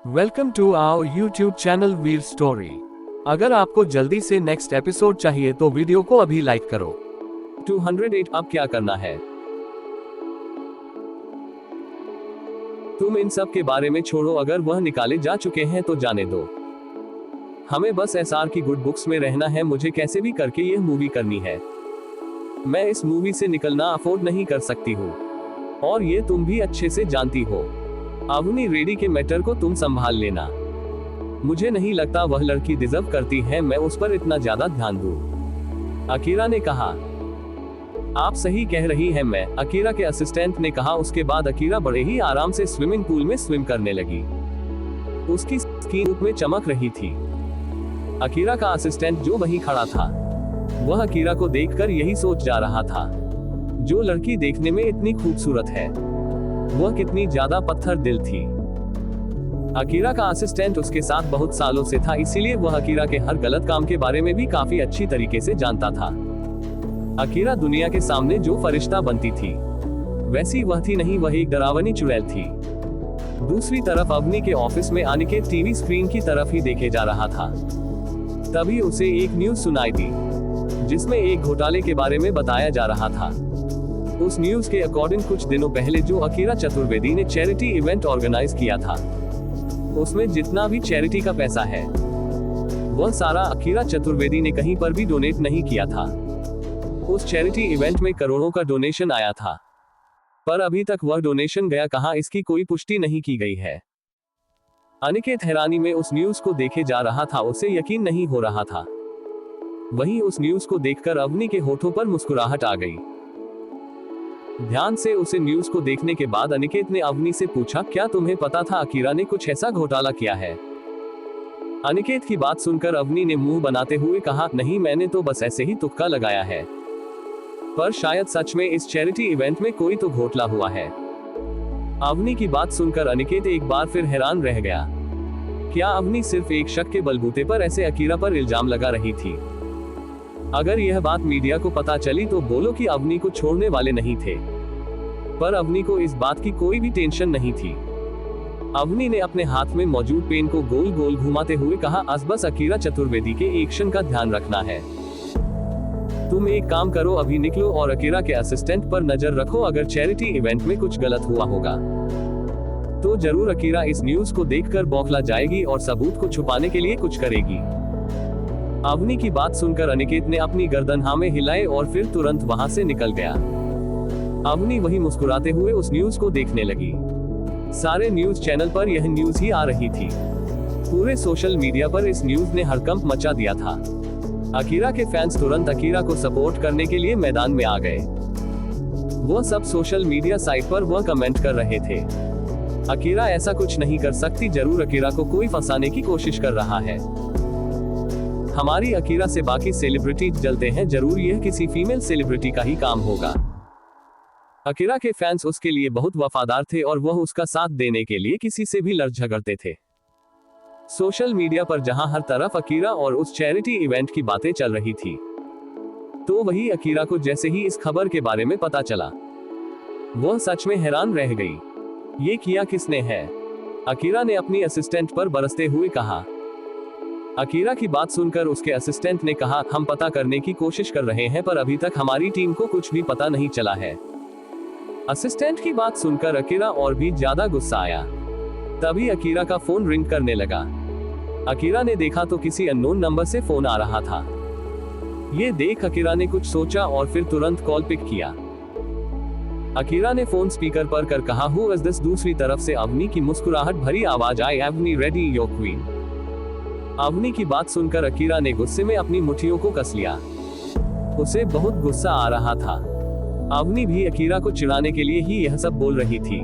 Welcome to our YouTube channel Veer story. अगर आपको जल्दी से नेक्स्ट एपिसोड चाहिए तो वीडियो को अभी लाइक करो। 208 अब क्या करना है? तुम इन सब के बारे में छोड़ो, अगर वह निकाले जा चुके हैं तो जाने दो। हमें बस एसआर की गुड बुक्स में रहना है। मुझे कैसे भी करके यह मूवी करनी है। मैं इस मूवी से निकलना अफोर्ड नहीं कर सकती हूँ, और ये तुम भी अच्छे से जानती हो। अवनी रेड्डी के मैटर को तुम संभाल लेना। मुझे नहीं लगता वह लड़की डिजर्व करती है मैं उस पर इतना ज्यादा ध्यान दूं। अकीरा ने कहा। आप सही कह रही हैं मैं, अकीरा के असिस्टेंट ने कहा। उसके बाद अकीरा बड़े ही आराम से स्विमिंग पूल में स्विम करने लगी। उसकी स्किन धूप में चमक रही थी। अकीरा का असिस्टेंट जो वहीं खड़ा था, वह अकीरा को देखकर यही सोच जा रहा था, जो लड़की देखने में इतनी खूबसूरत है, वह कितनी ज्यादा पत्थर दिल थी। अकीरा का असिस्टेंट उसके साथ बहुत सालों से था, इसीलिए वह अकीरा के हर गलत काम के बारे में भी काफी अच्छी तरीके से जानता था। अकीरा दुनिया के सामने जो फरिश्ता बनती थी, वैसी वह थी नहीं, वह एक डरावनी चुड़ैल थी। दूसरी तरफ अवनी के ऑफिस में अनिकेत टीवी स्क्रीन की तरफ ही देखे जा रहा था। तभी उसे एक न्यूज सुनाई दी, जिसमें एक घोटाले के बारे में बताया जा रहा था। उस न्यूज के अकॉर्डिंग कुछ दिनों पहले जो अकीरा चतुर्वेदी ने चैरिटी इवेंट ऑर्गेनाइज किया था, उसमें जितना भी चैरिटी का पैसा है, वह सारा अकीरा चतुर्वेदी ने कहीं पर भी डोनेट नहीं किया था। उस चैरिटी इवेंट में करोड़ों का डोनेशन आया था, पर अभी तक वह डोनेशन गया कहां, इसकी कोई पुष्टि नहीं की गई है। अनिकेत हैरानी में उस न्यूज को देखे जा रहा था, उसे यकीन नहीं हो रहा था। वहीं उस न्यूज को देखकर अवनी के होठों पर मुस्कुराहट आ गई। ध्यान से उसे न्यूज को देखने के बाद अनिकेत ने अवनी से पूछा, क्या तुम्हें पता था अकीरा ने कुछ ऐसा घोटाला किया है? अनिकेत की बात सुनकर अवनी ने मुंह बनाते हुए कहा, नहीं, मैंने तो बस ऐसे ही तुक्का लगाया है, पर शायद सच में इस चैरिटी इवेंट में कोई तो घोटाला हुआ है। अवनी की बात सुनकर अनिकेत एक बार फिर हैरान रह गया। क्या अवनी सिर्फ एक शक के बलबूते पर ऐसे अकीरा पर इल्जाम लगा रही थी? अगर यह बात मीडिया को पता चली तो बोलो कि अवनी को छोड़ने वाले नहीं थे, पर अवनी को इस बात की कोई भी टेंशन नहीं थी। अवनी ने अपने हाथ में मौजूद पेन को गोल गोल घुमाते हुए कहा, बस अकीरा चतुर्वेदी के एक्शन का ध्यान रखना है। तुम एक काम करो, अभी निकलो और अकीरा के असिस्टेंट पर नजर रखो। अगर चैरिटी इवेंट में कुछ गलत हुआ होगा तो जरूर अकीरा इस न्यूज को देखकर बौखला जाएगी और सबूत को छुपाने के लिए कुछ करेगी। अवनी की बात सुनकर अनिकेत ने अपनी गर्दन हाँ में हिलाए और फिर तुरंत वहां से निकल गया। अवनी वही मुस्कुराते हुए उस न्यूज को देखने लगी। सारे न्यूज चैनल पर यह न्यूज ही आ रही थी। पूरे सोशल मीडिया पर इस न्यूज ने हड़कंप मचा दिया था। अकीरा के फैंस तुरंत अकीरा को सपोर्ट करने के लिए मैदान में आ गए। वह सब सोशल मीडिया साइट पर वह कमेंट कर रहे थे, अकीरा ऐसा कुछ नहीं कर सकती, जरूर अकीरा को कोई फंसाने की कोशिश कर रहा है। हमारी अकीरा से बाकी सेलिब्रिटी जलते हैं, जरूर यह किसी फीमेल सेलिब्रिटी का ही काम होगा। अकीरा के फैंस उसके लिए बहुत वफादार थे और वह उसका साथ देने के लिए किसी से भी लड़ झगड़ते थे। सोशल मीडिया पर जहां हर तरफ अकीरा और उस चैरिटी इवेंट की बातें चल रही थी, तो वही अकीरा को जैसे ही इस खबर के बारे में पता चला, वह सच में हैरान रह गई। ये किया किसने है? अकीरा ने अपनी असिस्टेंट पर बरसते हुए कहा। अकीरा की बात सुनकर उसके असिस्टेंट ने कहा, हम पता करने की कोशिश कर रहे हैं, पर अभी तक हमारी टीम को कुछ भी पता नहीं चला है। असिस्टेंट की बात सुनकर अकीरा और भी ज्यादा गुस्सा आया। तभी अकीरा का फोन रिंग करने लगा। अकीरा ने देखा तो किसी अननोन नंबर से फोन आ रहा था। ये देख अकीरा ने कुछ सोचा और फिर तुरंत कॉल पिक किया। अकीरा ने फोन स्पीकर पर कर कहा, हु इज दिस? दूसरी तरफ से अवनी की मुस्कुराहट भरी आवाज आई, अवनी रेड्डी योर क्वीन। अवनी की बात सुनकर अकीरा ने गुस्से में अपनी मुट्ठियों को कस लिया। उसे बहुत गुस्सा आ रहा था। अवनी भी अकीरा को चिढ़ाने के लिए ही यह सब बोल रही थी।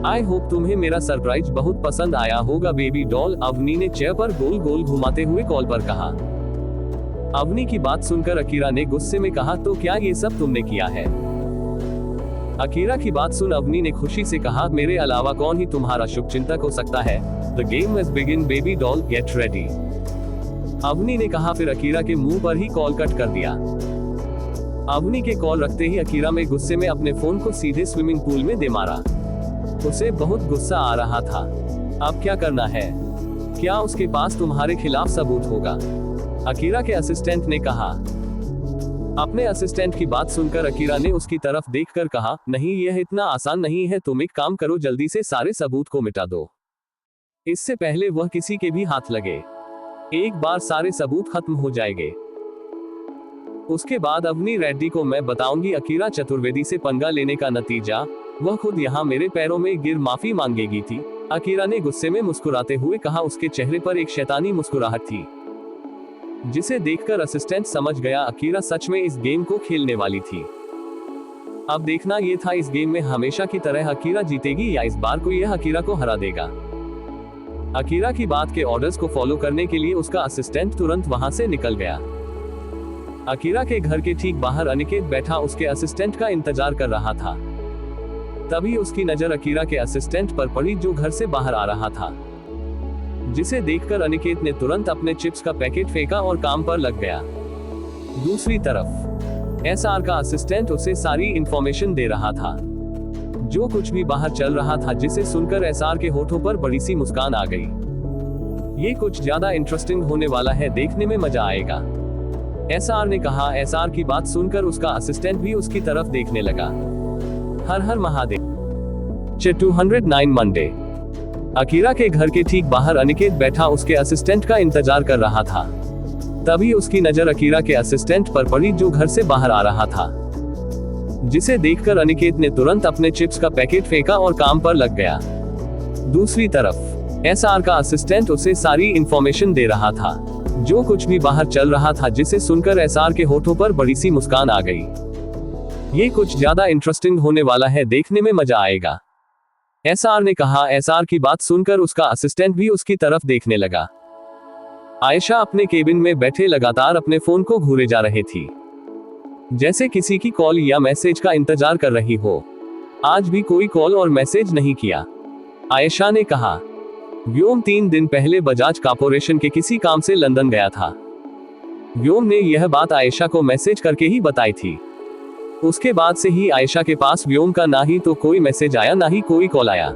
आई होप तुम्हें मेरा सरप्राइज बहुत पसंद आया होगा बेबी डॉल, अवनी ने चेयर पर गोल गोल घुमाते हुए कॉल पर कहा। अवनी की बात सुनकर अकीरा ने गुस्से में कहा, तो क्या ये सब तुमने किया है? अकीरा की बात सुन अवनी ने खुशी से कहा, मेरे अलावा कौन ही तुम्हारा शुभचिंतक हो सकता है? The game is begin baby doll, get ready. Avni ने कहा, फिर अकीरा के मुंह पर ही कॉल कट कर दिया। अवनी के कॉल रखते ही अकीरा में गुस्से में अपने फोन को सीधे स्विमिंग पूल में दे मारा। उसे बहुत गुस्सा आ रहा था। अब क्या करना है? क्या उसके पास तुम्हारे खिलाफ सबूत होगा? अकीरा के असिस्टेंट ने कहा। अपने असिस्टेंट की बात सुनकर अकीरा ने उसकी तरफ देखकर कहा, नहीं, यह इतना आसान नहीं है। तुम एक काम करो, जल्दी से सारे सबूत को मिटा दो, इससे पहले वह किसी के भी हाथ लगे। एक बार सारे सबूत खत्म हो जाएंगे, उसके बाद अवनी रेड्डी को मैं बताऊंगी अकीरा चतुर्वेदी से पंगा लेने का नतीजा। वह खुद यहाँ मेरे पैरों में गिर माफी मांगेगी थी। अकीरा ने गुस्से में मुस्कुराते हुए कहा। उसके चेहरे पर एक शैतानी मुस्कुराहट थी, जिसे देखकर असिस्टेंट समझ गया अकीरा सच में इस गेम को खेलने वाली थी। अब देखना यह था, इस गेम में हमेशा की तरह अकीरा जीतेगी या इस बार को यह अकीरा को हरा देगा। अकीरा की बात के ऑर्डर्स को फॉलो करने के लिए उसका असिस्टेंट तुरंत वहां से निकल गया। अकीरा के घर के ठीक बाहर अनिकेत बैठा उसके असिस्टेंट का इंतजार कर रहा था। तभी उसकी नजर अकीरा के असिस्टेंट पर पड़ी, जो घर से बाहर आ रहा था, जिसे देखकर अनिकेत ने तुरंत अपने चिप्स का पैकेट फेंका और काम पर लग गया। दूसरी तरफ एसआर का असिस्टेंट उसे सारी इंफॉर्मेशन दे रहा था, जो कुछ भी बाहर चल रहा था, जिसे सुनकर एसआर के होठों पर बड़ी सी मुस्कान आ गई। ये कुछ ज्यादा इंटरेस्टिंग होने वाला है, देखने में मजा आएगा, एसआर ने कहा। एसआर की बात सुनकर उसका असिस्टेंट भी उसकी तरफ देखने लगा। हर हर महादेव। 209 मंडे। अकीरा के घर के ठीक बाहर अनिकेत बैठा उसके असिस्टेंट का इंतजार कर रहा था। तभी उसकी नजर अकीरा के असिस्टेंट पर पड़ी, जो घर से बाहर आ रहा था, जिसे देखकर अनिकेत ने तुरंत अपने चिप्स का पैकेट फेंका और काम पर लग गया। दूसरी तरफ एसआर का असिस्टेंट उसे सारी इंफॉर्मेशन दे रहा था, जो कुछ भी बाहर चल रहा था, जिसे सुनकर एसआर के होठों पर बड़ी सी मुस्कान आ गई। ये कुछ ज्यादा इंटरेस्टिंग होने वाला है, देखने में मजा आएगा, एसआर ने कहा। एसआर की बात सुनकर उसका असिस्टेंट भी उसकी तरफ देखने लगा। आयशा अपने केबिन में बैठे लगातार अपने फोन को घूरे जा रहे थी, जैसे किसी की कॉल या मैसेज का इंतजार कर रही हो। आज भी कोई कॉल और मैसेज नहीं किया, आयशा ने कहा। व्योम 3 दिन पहले बजाज कॉर्पोरेशन के किसी काम से लंदन गया था। व्योम ने यह बात आयशा को मैसेज करके ही बताई थी। उसके बाद से ही आयशा के पास व्योम का ना ही तो कोई मैसेज आया, ना ही कोई कॉल आया।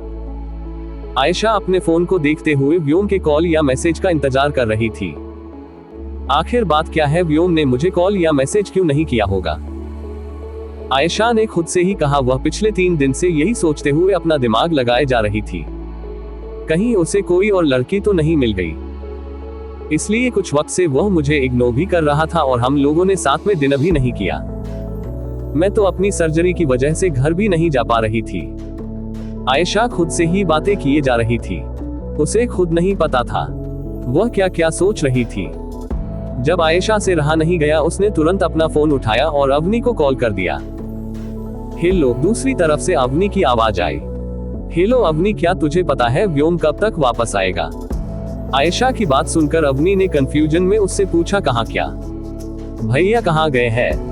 आयशा अपने फोन को देखते हुए व्योम के कॉल या मैसेज का इंतजार कर रही थी। आखिर बात क्या है, व्योम ने मुझे कॉल या मैसेज क्यों नहीं किया होगा? आयशा ने खुद से ही कहा। वह पिछले 3 दिन से यही सोचते हुए अपना दिमाग लगाए जा रही थी, कहीं उसे कोई और लड़की तो नहीं मिल गई। इसलिए कुछ वक्त से वह मुझे इग्नोर भी कर रहा था और हम लोगों ने साथ में डिनर भी नहीं किया। मैं तो अपनी सर्जरी की वजह से घर भी नहीं जा पा रही थी। आयशा खुद से ही बातें किए जा रही थी। उसे खुद नहीं पता था वह क्या क्या सोच रही थी। जब आयशा से रहा नहीं गया, उसने तुरंत अपना फोन उठाया और अवनी को कॉल कर दिया। हेलो। दूसरी तरफ से अवनी की आवाज आई। हेलो अवनी, क्या तुझे पता है व्योम कब तक वापस आएगा? आयशा की बात सुनकर अवनी ने कंफ्यूजन में उससे पूछा, कहाँ क्या? भैया कहाँ गए हैं?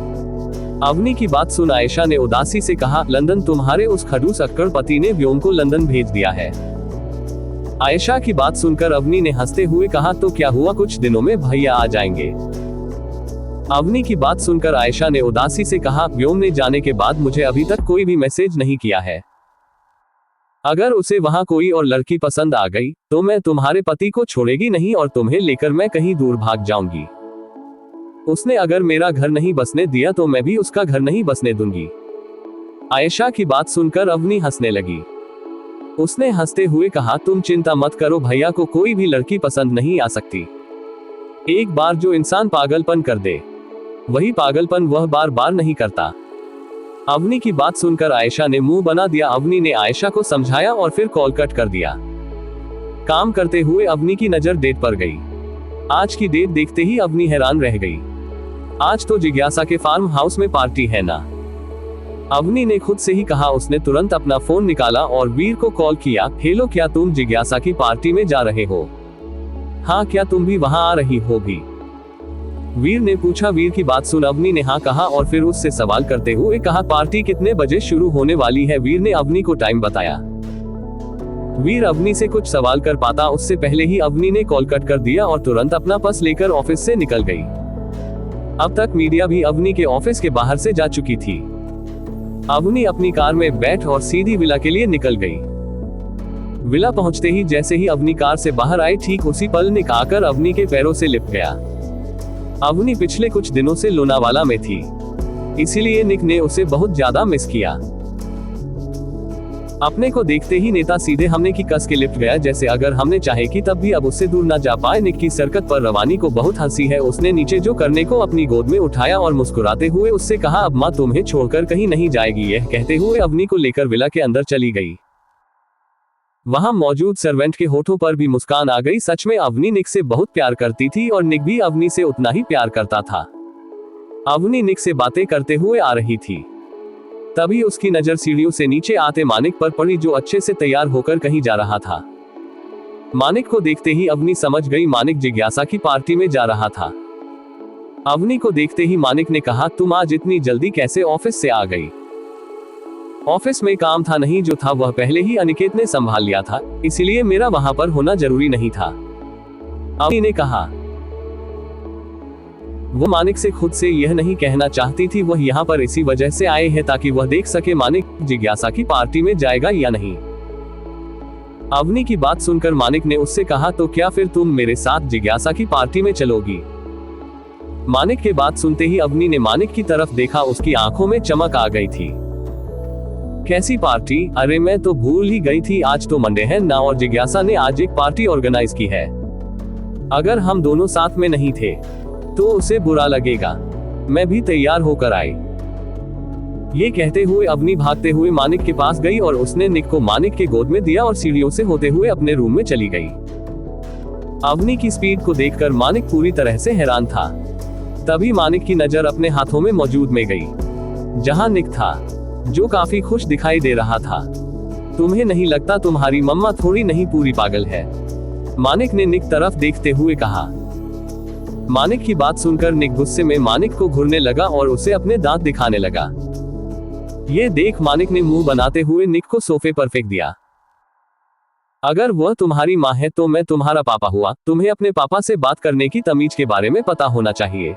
अवनी की बात सुन आयशा ने उदासी से कहा, लंदन। तुम्हारे उस खड़ूस अक्कड़ पति ने व्योम को लंदन भेज दिया है। आयशा की बात सुनकर अवनी ने हंसते हुए कहा, तो क्या हुआ, कुछ दिनों में भैया आ जाएंगे। अवनी की बात सुनकर आयशा ने उदासी से कहा, व्योम ने जाने के बाद मुझे अभी तक कोई भी मैसेज नहीं किया है। अगर उसे वहां कोई और लड़की पसंद आ गई तो मैं तुम्हारे पति को छोड़ेगी नहीं और तुम्हें लेकर मैं कहीं दूर भाग जाऊंगी। उसने अगर मेरा घर नहीं बसने दिया तो मैं भी उसका घर नहीं बसने दूंगी। आयशा की बात सुनकर अवनी हंसने लगी। उसने हंसते हुए कहा, तुम चिंता मत करो, भैया को कोई भी लड़की पसंद नहीं आ सकती। एक बार जो इंसान पागलपन कर दे, वही पागलपन वह बार बार नहीं करता। अवनी की बात सुनकर आयशा ने मुंह बना दिया। अवनी ने आयशा को समझाया और फिर कॉल कट कर दिया। काम करते हुए अवनी की नजर डेट पर गई। आज की डेट देखते ही अवनी हैरान रह गई। आज तो जिज्ञासा के फार्म हाउस में पार्टी है ना? अवनी ने खुद से ही कहा। उसने तुरंत अपना फोन निकाला और वीर को कॉल किया। हेलो, क्या तुम जिज्ञासा की पार्टी में जा रहे हो? हाँ, क्या तुम भी वहां आ रही हो भी? वीर ने पूछा। वीर की बात सुन अवनी ने हाँ कहा और फिर उससे सवाल करते हुए कहा, पार्टी कितने बजे शुरू होने वाली है? वीर ने अवनी को टाइम बताया। वीर अवनी से कुछ सवाल कर पाता उससे पहले ही अवनी ने कॉल कट कर दिया और तुरंत अपना पर्स लेकर ऑफिस से निकल गई। अब तक मीडिया भी अवनी के ऑफिस के बाहर से जा चुकी थी। अवनी अपनी कार में बैठ और सीधी विला के लिए निकल गई। विला पहुंचते ही जैसे ही अवनी कार से बाहर आए, ठीक उसी पल निक आकर अवनी के पैरों से लिपट गया। अवनी पिछले कुछ दिनों से लोनावाला में थी, इसीलिए निक ने उसे बहुत ज्यादा मिस किया। अपने को देखते ही नेता सीधे हमने की कस के लिपट गया, जैसे अगर हमने चाहे कि तब भी अब उससे दूर न जा पाए। निक की सरकत पर रवानी को बहुत हंसी है। उसने नीचे जो करने को अपनी गोद में उठाया और मुस्कुराते हुए उससे कहा, अब माँ तुम्हें छोड़कर कहीं नहीं जाएगी। यह कहते हुए अवनी को लेकर विला के अंदर चली गई। वहां मौजूद सर्वेंट के होठों पर भी मुस्कान आ गई। सच में अवनी निक से बहुत प्यार करती थी और निक भी अवनी से उतना ही प्यार करता था। अवनी निक से बातें करते हुए आ रही थी, तभी उसकी नजर सीढ़ियों से नीचे आते मानिक पर पड़ी, जो अच्छे से तैयार होकर कहीं जा रहा था। मानिक को देखते ही अवनी समझ गई मानिक जिज्ञासा की पार्टी में जा रहा था। अवनी को देखते ही मानिक ने कहा, तुम आज इतनी जल्दी कैसे ऑफिस से आ गई? ऑफिस में काम था, नहीं जो था वह पहले ही अनिकेत ने संभाल लिया था, इसलिए मेरा वहां पर होना जरूरी नहीं था, अवनी ने कहा। वो मानिक से खुद से यह नहीं कहना चाहती थी वह यहाँ पर इसी वजह से आए हैं ताकि वह देख सके मानिक जिज्ञासा की पार्टी में जाएगा या नहीं। अवनी की बात सुनकर मानिक ने उससे कहा, तो क्या फिर तुम मेरे साथ जिज्ञासा की पार्टी में चलोगी? मानिक के बात सुनते ही अवनी ने मानिक की तरफ देखा, उसकी आंखों में चमक आ गई थी। कैसी पार्टी? अरे मैं तो भूल ही गई थी, आज तो मंडे है ना, और जिज्ञासा ने आज एक पार्टी ऑर्गेनाइज की है। अगर हम दोनों साथ में नहीं थे तो उसे बुरा लगेगा। मैं भी तैयार होकर आई। ये कहते हुए अवनी भागते हुए मानिक के पास गई और उसने निक को मानिक के गोद में दिया और सीढ़ियों से होते हुए अपने रूम में चली गई। अवनी की स्पीड को देखकर मानिक पूरी तरह से हैरान था। तभी मानिक की नजर अपने हाथों में मौजूद में गई, जहां निक था, जो काफी खुश दिखाई दे रहा था। तुम्हें नहीं लगता तुम्हारी मम्मा थोड़ी नहीं पूरी पागल है? मानिक ने निक तरफ देखते हुए कहा। मानिक की बात सुनकर निक गुस्से में मानिक को घूरने लगा और उसे अपने दांत दिखाने लगा। ये देख मानिक ने मुंह बनाते हुए निक को सोफे पर फेंक दिया। अगर वह तुम्हारी माँ है तो मैं तुम्हारा पापा हुआ। तुम्हें अपने पापा से बात करने की तमीज के बारे में पता होना चाहिए,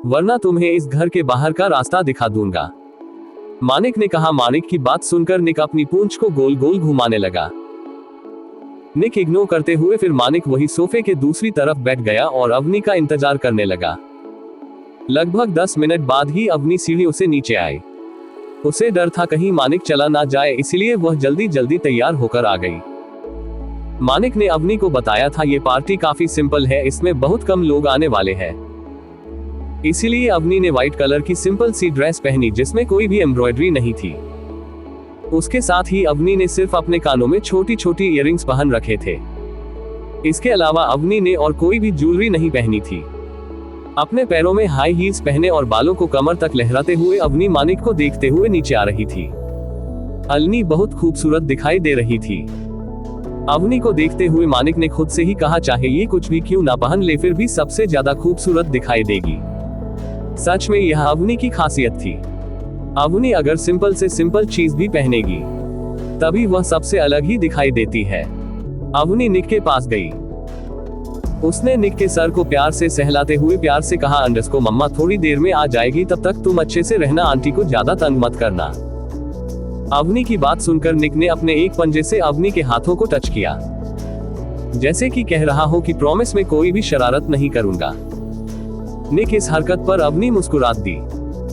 वरना तुम्हें इस घर के बाहर का रास्ता दिखा दूंगा, मानिक ने कहा। मानिक की बात सुनकर निक अपनी पूंछ को गोल गोल घुमाने लगा। निक इग्नोर करते हुए फिर मानिक वही सोफे के दूसरी तरफ बैठ गया और अवनी का इंतजार करने लगा। लगभग 10 मिनट बाद ही अवनी सीढ़ियों से नीचे आई। उसे डर था कहीं मानिक चला ना जाए, इसलिए वह जल्दी जल्दी तैयार होकर आ गई। मानिक ने अवनी को बताया था ये पार्टी काफी सिंपल है, इसमें बहुत कम लोग आने वाले हैं। इसीलिए अवनी ने व्हाइट कलर की सिंपल सी ड्रेस पहनी जिसमें कोई भी एम्ब्रॉयडरी नहीं थी। उसके साथ ही अवनी ने सिर्फ अपने कानों में छोटी छोटी इयररिंग्स पहन रखे थे। इसके अलावा अवनी ने और कोई भी ज्वेलरी नहीं पहनी थी। अपने पैरों में हाई हील्स पहने और बालों को कमर तक लहराते हुए अवनी मानिक को देखते हुए नीचे आ रही थी। अवनी बहुत खूबसूरत दिखाई दे रही थी। अवनी को देखते हुए मानिक ने खुद से ही कहा, चाहे ये कुछ भी क्यों ना पहन ले, फिर भी सबसे ज्यादा खूबसूरत दिखाई देगी। सच में यह अवनी की खासियत थी। अवनी अगर सिंपल से सिंपल चीज भी पहनेगी तभी वह सबसे अलग ही दिखाई देती है। अवनी निक के पास गई। उसने निक के सर को प्यार से सहलाते हुए प्यार से कहा, अंडस को मम्मा थोड़ी देर में आ जाएगी, तब तक तुम अच्छे से रहना, आंटी को ज्यादा तंग मत करना। अवनी की बात सुनकर निक ने अपने एक पंजे से अवनी के हाथों को टच किया, जैसे कि कह रहा हो कि प्रॉमिस में कोई भी शरारत नहीं करूंगा। निक इस हरकत पर अवनी मुस्कुरात दी।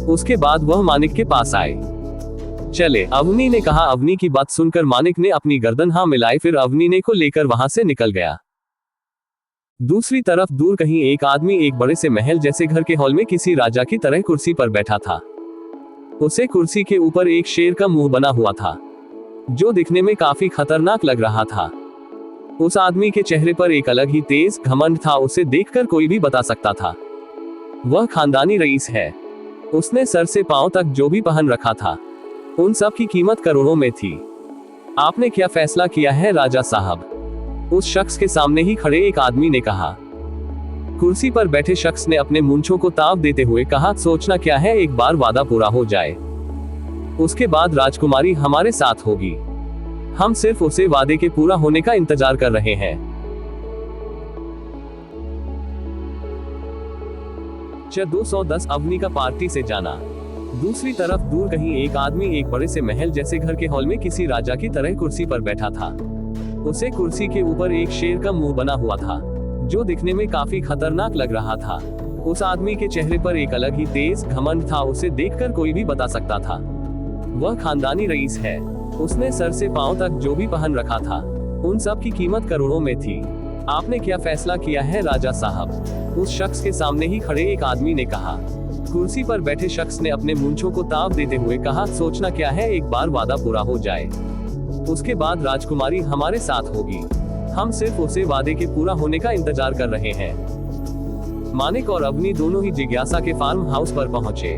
उसके बाद वह मानिक के पास आए। चले, अवनी ने कहा। अवनी की बात सुनकर मानिक ने अपनी गर्दन हाँ मिलाई, फिर अवनी ने को लेकर वहां से निकल गया। दूसरी तरफ दूर कहीं एक आदमी एक बड़े से महल जैसे घर के हॉल में किसी राजा की तरह कुर्सी पर बैठा था। उसे कुर्सी के ऊपर एक शेर का मुंह बना हुआ था, जो दिखने में काफी खतरनाक लग रहा था। उस आदमी के चेहरे पर एक अलग ही तेज घमंड था, उसे देखकर कोई भी बता सकता था वह खानदानी रईस है। उसने सर से पांव तक जो भी पहन रखा था उन सब की कीमत करोड़ों में थी। आपने क्या फैसला किया है राजा साहब? उस शख्स के सामने ही खड़े एक आदमी ने कहा। कुर्सी पर बैठे शख्स ने अपने मूंछों को ताव देते हुए कहा, सोचना क्या है, एक बार वादा पूरा हो जाए उसके बाद राजकुमारी हमारे साथ होगी। हम सिर्फ उसे वादे के पूरा होने का इंतजार कर रहे हैं। 210 अवनी का पार्टी से जाना। दूसरी तरफ दूर कहीं एक आदमी एक बड़े से महल जैसे घर के हॉल में किसी राजा की तरह कुर्सी पर बैठा था। उसे कुर्सी के ऊपर एक शेर का मुंह बना हुआ था, जो दिखने में काफी खतरनाक लग रहा था। उस आदमी के चेहरे पर एक अलग ही तेज घमंड था, उसे देखकर कोई भी बता सकता था वह खानदानी रईस है। उसने सर से पांव तक जो भी पहन रखा था, उन सब की कीमत करोड़ों में थी। आपने क्या फैसला किया है राजा साहब? उस शख्स के सामने ही खड़े एक आदमी ने कहा। कुर्सी पर बैठे शख्स ने अपने मूंछों को ताव देते हुए कहा, सोचना क्या है, एक बार वादा पूरा हो जाए, उसके बाद राजकुमारी हमारे साथ होगी। हम सिर्फ उसे वादे के पूरा होने का इंतजार कर रहे हैं। मानिक और अवनी दोनों ही जिज्ञासा के फार्म हाउस पर पहुंचे।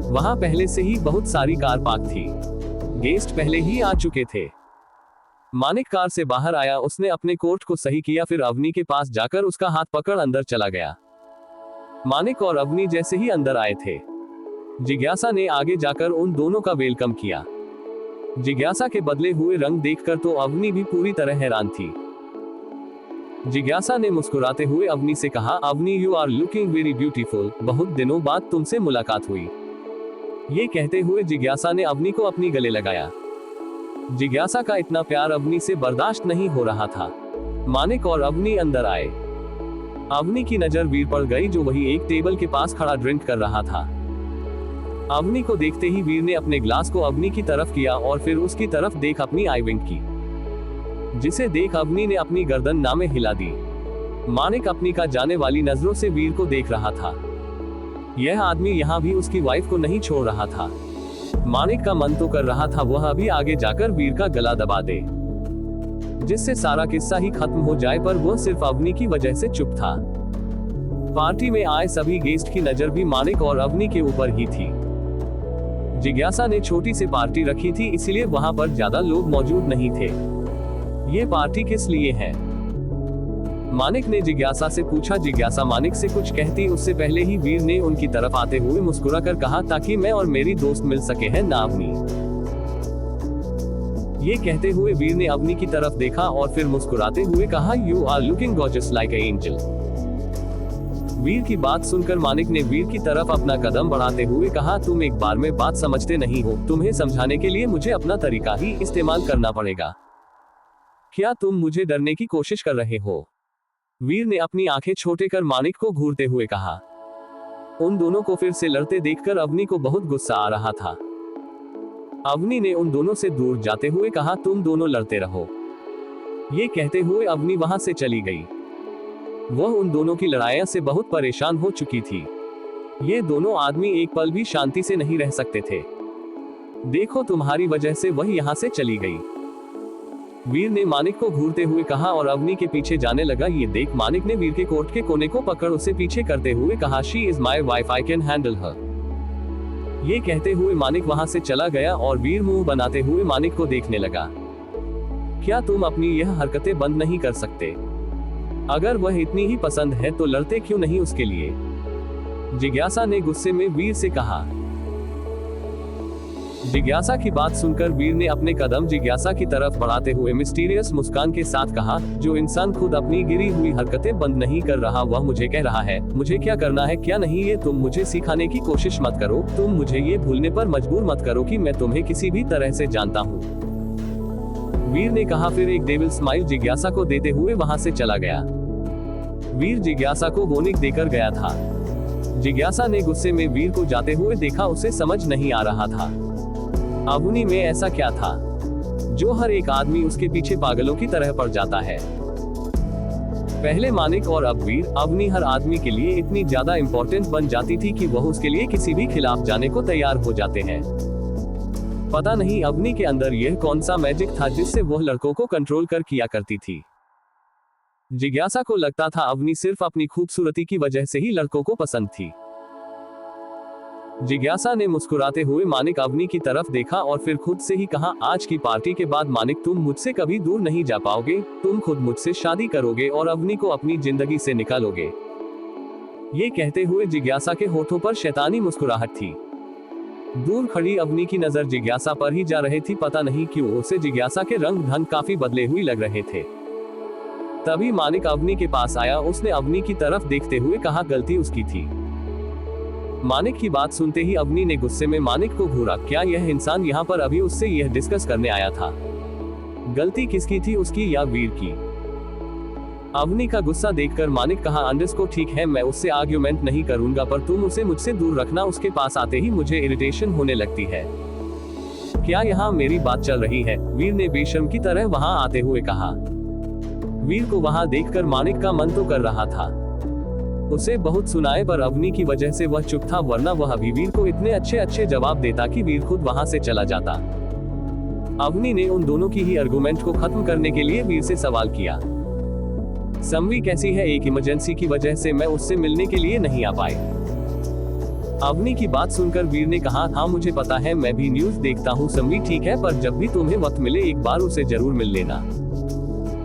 वहां पहले से ही बहुत सारी कार पार्क थी, गेस्ट पहले ही आ चुके थे। मानिक कार से बाहर आया, उसने अपने कोट को सही किया, फिर अवनी के पास जाकर उसका हाथ पकड़ अंदर चला गया। मानिक और अवनी जैसे ही अंदर आए थे, जिज्ञासा ने आगे जाकर उन दोनों का वेलकम किया। जिज्ञासा के बदले हुए रंग देखकर तो अवनी भी पूरी तरह हैरान थी। जिज्ञासा ने मुस्कुराते हुए अवनी से कहा, Avni you are looking very beautiful, बहुत दिनों बाद तुमसे मुलाकात हुई। ये कहते हुए जिज्ञासा ने अवनी को अपनी गले लगाया। जिज्ञासा का इतना प्यार अवनी से बर्दाश्त नहीं हो रहा था। मानिक और अवनी अंदर आए। अवनी की नजर वीर पर गई, जो वही एक टेबल के पास खड़ा ड्रिंक कर रहा था। अवनी को देखते ही वीर ने अपने ग्लास को अवनी की तरफ किया और फिर उसकी तरफ देख अपनी आई विंक की, जिसे देख अवनी ने अपनी गर्दन नामे हिला दी। मानिक अपनी का जाने वाली नजरों से वीर को देख रहा था। यह आदमी यहाँ भी उसकी वाइफ को नहीं छोड़ रहा था। मानिक का मन तो कर रहा था वह अभी आगे जाकर वीर का गला दबा दे, जिससे सारा किस्सा ही खत्म हो जाए, पर वह सिर्फ अवनी की वजह से चुप था। पार्टी में आए सभी गेस्ट की नजर भी मानिक और अवनी के ऊपर ही थी। जिज्ञासा ने छोटी सी पार्टी रखी थी, इसलिए वहां पर ज्यादा लोग मौजूद नहीं थे। ये पार्टी किस लिए है? मानिक ने जिज्ञासा से पूछा। जिज्ञासा मानिक से कुछ कहती उससे पहले ही वीर ने उनकी तरफ आते हुए मुस्कुराकर कहा, ताकि मैं और मेरी दोस्त मिल सके हैं ना अवनी। ये कहते हुए वीर ने अवनी की तरफ देखा और फिर मुस्कुराते हुए कहा, you are looking gorgeous like a angel. Veer की बात सुनकर मानिक ने वीर की तरफ अपना कदम बढ़ाते हुए कहा, तुम एक बार में बात समझते नहीं हो, तुम्हें समझाने के लिए मुझे अपना तरीका ही इस्तेमाल करना पड़ेगा। क्या तुम मुझे डरने की कोशिश कर रहे हो? वीर ने अपनी आंखें छोटे कर मानिक को घूरते हुए कहा। उन दोनों को फिर से लड़ते देखकर अवनी को बहुत गुस्सा आ रहा था। अवनी ने उन दोनों से दूर जाते हुए कहा, तुम दोनों लड़ते रहो। ये कहते हुए अवनी वहां से चली गई। वह उन दोनों की लड़ाइयों से बहुत परेशान हो चुकी थी। ये दोनों आदमी एक पल भी शांति से नहीं रह सकते थे। देखो तुम्हारी वजह से वह यहां से चली गई, वीर ने मानिक को घूरते हुए कहा और अवनी के पीछे जाने लगा। ये देख मानिक ने वीर के कोट के कोने को पकड़ उसे पीछे करते हुए कहा, she is my wife, I can handle हर। ये कहते हुए मानिक वहां से चला गया और वीर मुंह बनाते हुए मानिक को देखने लगा। क्या तुम अपनी यह हरकतें बंद नहीं कर सकते? अगर वह इतनी ही पसंद है तो लड़ते क्यों नहीं उसके लिए? जिज्ञासा ने गुस्से में वीर से कहा। जिज्ञासा की बात सुनकर वीर ने अपने कदम जिज्ञासा की तरफ बढ़ाते हुए मिस्टीरियस मुस्कान के साथ कहा, जो इंसान खुद अपनी गिरी हुई हरकतें बंद नहीं कर रहा वह मुझे कह रहा है मुझे क्या करना है क्या नहीं। ये तुम मुझे सिखाने की कोशिश मत करो, तुम मुझे ये भूलने पर मजबूर मत करो कि मैं तुम्हें किसी भी तरह से जानता हूँ, वीर ने कहा। फिर एक डेविल स्माइल जिज्ञासा को देते हुए वहां से चला गया। वीर जिज्ञासा को वोनिक देकर गया था। जिज्ञासा ने गुस्से में वीर को जाते हुए देखा, उसे समझ नहीं आ रहा था अवनी में ऐसा क्या था जो हर एक आदमी उसके पीछे पागलों की तरह पड़ जाता है। पहले मानिक और अब वीर, अवनी हर आदमी के लिए इतनी ज्यादा इंपॉर्टेंट बन जाती थी कि वह उसके लिए किसी भी खिलाफ जाने को तैयार हो जाते हैं। पता नहीं अवनी के अंदर यह कौन सा मैजिक था जिससे वह लड़कों को कंट्रोल कर किया करती थी। जिज्ञासा को लगता था अवनी सिर्फ अपनी खूबसूरती की वजह से ही लड़कों को पसंद थी। जिज्ञासा ने मुस्कुराते हुए मानिक अवनी की तरफ देखा और फिर खुद से ही कहा, आज की पार्टी के बाद मानिक तुम मुझसे कभी दूर नहीं जा पाओगे, तुम खुद मुझसे शादी करोगे और अवनी को अपनी जिंदगी से निकालोगे। ये कहते हुए जिज्ञासा के होठों पर शैतानी मुस्कुराहट थी। दूर खड़ी अवनी की नजर जिज्ञासा पर ही जा रही थी, पता नहीं क्यों उसे जिज्ञासा के रंग ढंग काफी बदले हुए लग रहे थे। तभी मानिक अवनी के पास आया, उसने अवनी की तरफ देखते हुए कहा, गलती उसकी थी। मानिक की बात सुनते ही अवनी ने गुस्से में मानिक को घूरा, क्या यह इंसान यहाँ पर अभी उससे यह डिस्कस करने आया था? गलती किसकी थी, उसकी या वीर की? अवनी का गुस्सा देखकर मानिक कहा, अंडरस्को ठीक है, मैं उससे आर्ग्यूमेंट नहीं करूंगा, पर तुम उसे मुझसे दूर रखना, उसके पास आते ही मुझे इरिटेशन होने लगती है। क्या यहाँ मेरी बात चल रही है? वीर ने बेशर्म की तरह वहां आते हुए कहा। वीर को वहां देखकर मानिक का मन तो कर रहा था उसे बहुत सुनाए, पर अवनी की वजह से वह चुप था, वरना वह अभी वीर को इतने अच्छे अच्छे जवाब देता कि वीर खुद वहां से चला जाता। अवनी ने उन दोनों की ही आर्गुमेंट को खत्म करने के लिए वीर से सवाल किया, सम्वी कैसी है? एक इमरजेंसी की वजह से मैं उससे मिलने के लिए नहीं आ पाए। अवनी की बात सुनकर वीर ने कहा, हाँ मुझे पता है, मैं भी न्यूज देखता हूँ सम्वी, ठीक है, पर जब भी तुम्हें वक्त मिले एक बार उसे जरूर मिल लेना।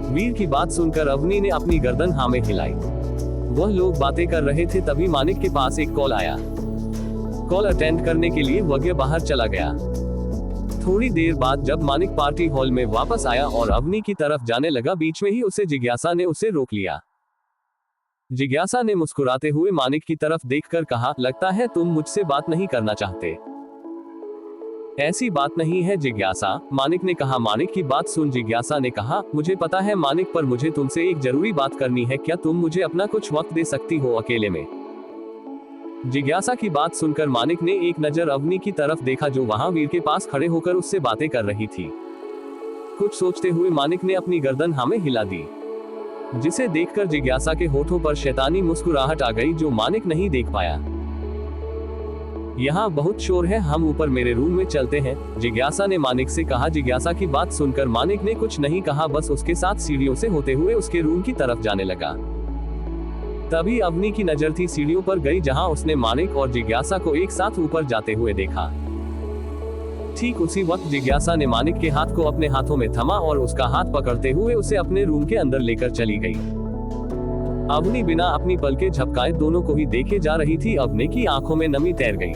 वीर की बात सुनकर अवनी ने अपनी गर्दन हाँ में हिलाई। वह लोग बातें कर रहे थे, तभी मानिक के पास एक कॉल आया। कॉल अटेंड करने के लिए वह बाहर चला गया। थोड़ी देर बाद जब मानिक पार्टी हॉल में वापस आया और अवनी की तरफ जाने लगा, बीच में ही उसे जिज्ञासा ने उसे रोक लिया। जिज्ञासा ने मुस्कुराते हुए मानिक की तरफ देखकर कहा, लगता है तुम मुझसे बात नहीं करना चाहते। ऐसी बात नहीं है जिज्ञासा, मानिक ने कहा। मानिक की बात सुन जिज्ञासा ने कहा, मुझे पता है मानिक, पर मुझे तुमसे एक जरूरी बात करनी है, क्या तुम मुझे अपना कुछ वक्त दे सकती हो अकेले में? जिज्ञासा की बात सुनकर मानिक ने एक नजर अवनी की तरफ देखा, जो वहां वीर के पास खड़े होकर उससे बातें कर रही थी। कुछ सोचते हुए मानिक ने अपनी गर्दन हाँ में हिला दी, जिसे देखकर जिज्ञासा के होठों पर शैतानी मुस्कुराहट आ गई, जो मानिक नहीं देख पाया। यहाँ बहुत शोर है, हम ऊपर मेरे रूम में चलते हैं, जिज्ञासा ने मानिक से कहा। जिज्ञासा की बात सुनकर मानिक ने कुछ नहीं कहा, बस उसके साथ सीढ़ियों से होते हुए उसके रूम की तरफ जाने लगा। तभी अवनी की नजर थी सीढ़ियों पर गई, जहां उसने मानिक और जिज्ञासा को एक साथ ऊपर जाते हुए देखा। ठीक उसी वक्त जिज्ञासा ने मानिक के हाथ को अपने हाथों में थमा और उसका हाथ पकड़ते हुए उसे अपने रूम के अंदर लेकर चली गई। अवनी बिना अपनी पलकें झपकाए दोनों को ही देखे जा रही थी। अवनी की आंखों में नमी तैर गई।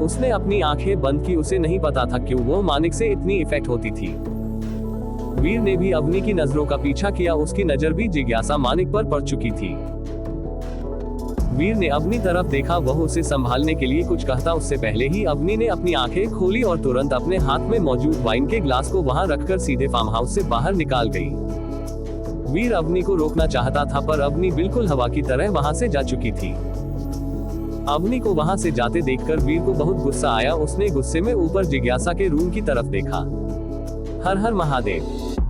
उसने अपनी आंखें बंद की, उसे नहीं पता था क्यों वो मानिक से इतनी इफेक्ट होती थी। वीर ने भी अवनी की नजरों का पीछा किया, उसकी नजर भी जिज्ञासा मानिक पर पड़ चुकी थी। वीर ने अवनी तरफ देखा, वह उसे संभालने के लिए कुछ कहता उससे पहले ही अवनी ने अपनी आंखें खोली और तुरंत अपने हाथ में मौजूद वाइन के ग्लास को वहां रखकर सीधे फार्म हाउस से बाहर निकाल गई। वीर अवनी को रोकना चाहता था, पर अवनी बिल्कुल हवा की तरह वहां से जा चुकी थी। अवनी को वहां से जाते देखकर वीर को बहुत गुस्सा आया। उसने गुस्से में ऊपर जिज्ञासा के रूम की तरफ देखा। हर हर महादेव।